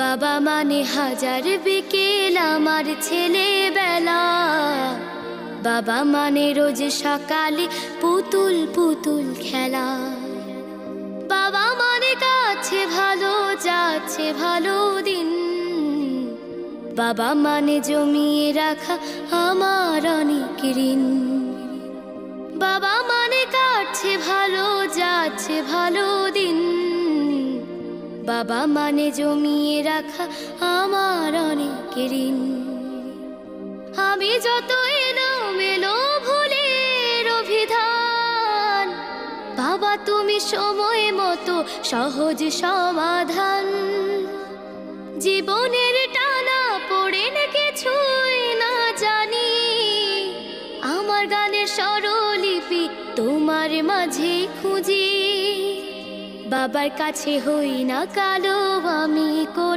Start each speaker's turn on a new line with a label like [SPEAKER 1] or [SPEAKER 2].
[SPEAKER 1] বাবা মানে হাজার বিকেল আমার ছেলেবেলা। বাবা মানে রোজ সকালে পুতুল পুতুল খেলা। বাবা মানে কাছে ভালো যাচ্ছে ভালো দিন। বাবা মানে জমিয়ে রাখা আমার অনেক ঋণ। বাবা মানে কাটছে ভালো যাচ্ছে ভালো দিন। বাবা মানে জমিয়ে রাখা আমার অনেক ঋণ। আমি যত এলোমেলো ভুলের অভিধান, বাবা তুমি সময় মতো সহজ সমাধান। জীবনের টানা পড়েন কিছুই না জানি, আমার গানের স্বরলিপি তোমার মাঝে খুঁজি। বাবার কাছে হই না কালো আমি কোন